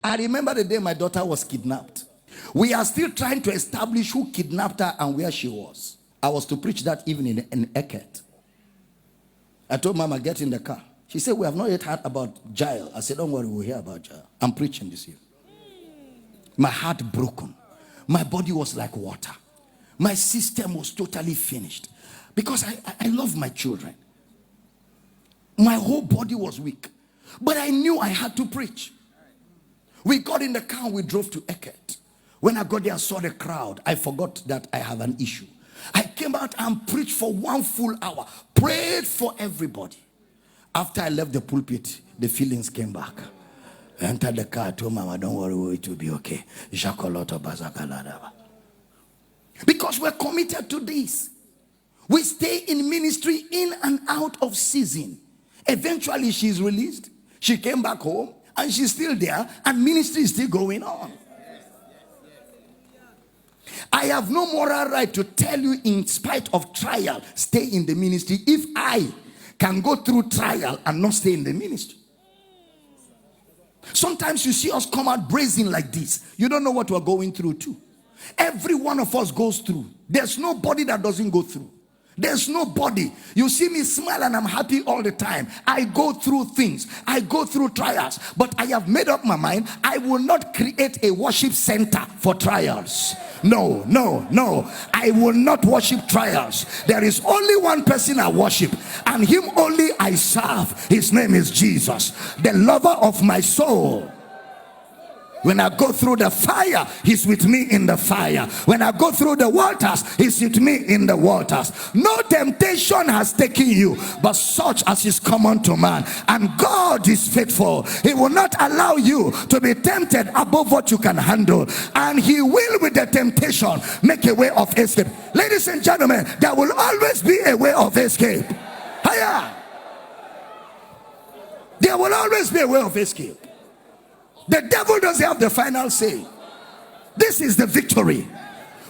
I remember the day my daughter was kidnapped. We are still trying to establish who kidnapped her and where she was. I was to preach that evening in Eket. I told Mama, get in the car. She said, we have not yet heard about Jael. I said, don't worry, we'll hear about Jael. I'm preaching this year. My heart broken. My body was like water. My system was totally finished. Because I love my children. My whole body was weak. But I knew I had to preach. We got in the car and we drove to Eket. When I got there and saw the crowd, I forgot that I have an issue. I came out and preached for 1 full hour. Prayed for everybody. After I left the pulpit, the feelings came back. I entered the car, told Mama, don't worry, it will be okay. Because we're committed to this. We stay in ministry in and out of season. Eventually, she's released. She came back home and she's still there and ministry is still going on. I have no moral right to tell you, in spite of trial, stay in the ministry if I can go through trial and not stay in the ministry. Sometimes you see us come out brazen like this. You don't know what we're going through too. Every one of us goes through. There's nobody that doesn't go through. There's nobody. You see me smile and I'm happy all the time. I go through things. I go through trials. But I have made up my mind. I will not create a worship center for trials. No, no, no. I will not worship trials. There is only one person I worship, and him only I serve. His name is Jesus, the lover of my soul. When I go through the fire, he's with me in the fire. When I go through the waters, he's with me in the waters. No temptation has taken you, but such as is common to man. And God is faithful. He will not allow you to be tempted above what you can handle. And he will, with the temptation, make a way of escape. Ladies and gentlemen, there will always be a way of escape. Higher. There will always be a way of escape. The devil doesn't have the final say. This is the victory.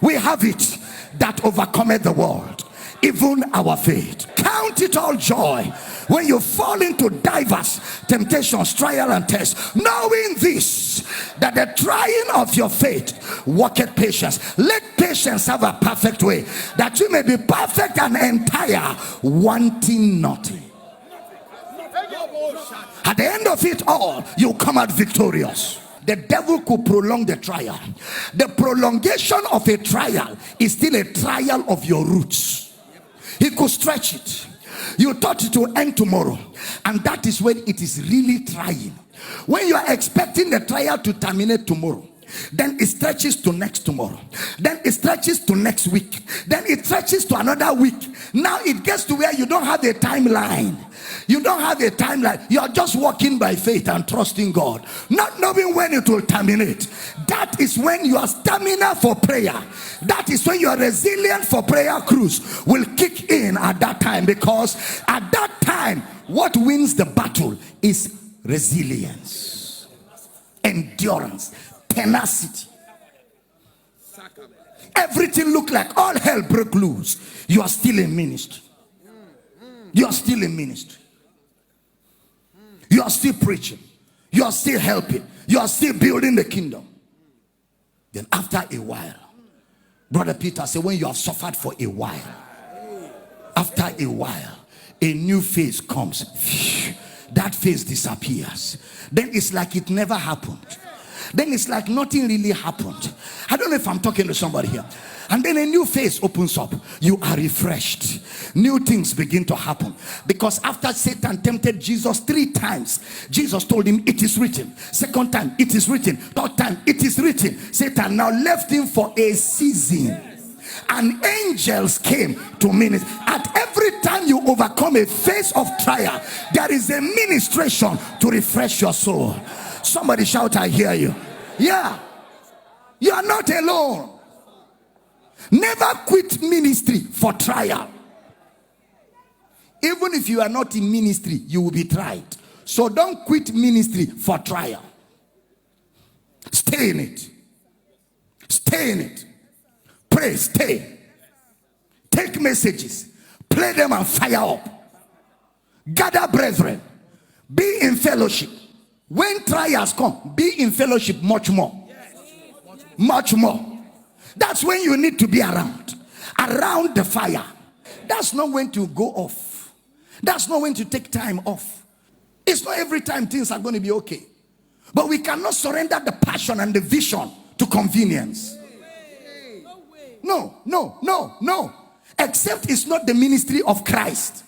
We have it that overcometh the world, even our faith. Count it all joy when you fall into diverse temptations, trial and tests, knowing this, that the trying of your faith worketh patience. Let patience have a perfect way, that you may be perfect and entire, wanting nothing. At the end of it all, you come out victorious. The devil could prolong the trial. The prolongation of a trial is still a trial of your roots. He could stretch it. You thought it will end tomorrow, and that is when it is really trying. When you are expecting the trial to terminate tomorrow, then it stretches to next tomorrow, then it stretches to next week, then it stretches to another week. Now it gets to where you don't have a timeline. You don't have a timeline. You are just walking by faith and trusting God, not knowing when it will terminate. That is when your stamina for prayer, that is when your resilience for prayer cruise will kick in at that time. Because at that time, what wins the battle is resilience, endurance, tenacity. Everything look like all hell broke loose. You are still in ministry. You are still in ministry. You are still preaching. You are still helping. You are still building the kingdom. Then after a while, Brother Peter said, when you have suffered for a while, after a while, a new phase comes. That phase disappears. Then it's like it never happened. Then it's like nothing really happened. I don't know if I'm talking to somebody here. And then a new phase opens up. You are refreshed. New things begin to happen. Because after Satan tempted Jesus 3 times, Jesus told him, it is written. Second time, it is written. Third time, it is written. Satan now left him for a season. And angels came to minister. At every time you overcome a phase of trial, there is a ministration to refresh your soul. Somebody shout, I hear you. Yeah. You are not alone. Never quit ministry for trial. Even if you are not in ministry, you will be tried. So don't quit ministry for trial. Stay in it. Stay in it. Pray, stay. Take messages. Play them and fire up. Gather brethren. Be in fellowship. When trials come, be in fellowship much more. Much more. That's when you need to be around the fire. That's not when to go off. That's not when to take time off. It's not every time things are going to be okay. But we cannot surrender the passion and the vision to convenience. No. Except it's not the ministry of Christ.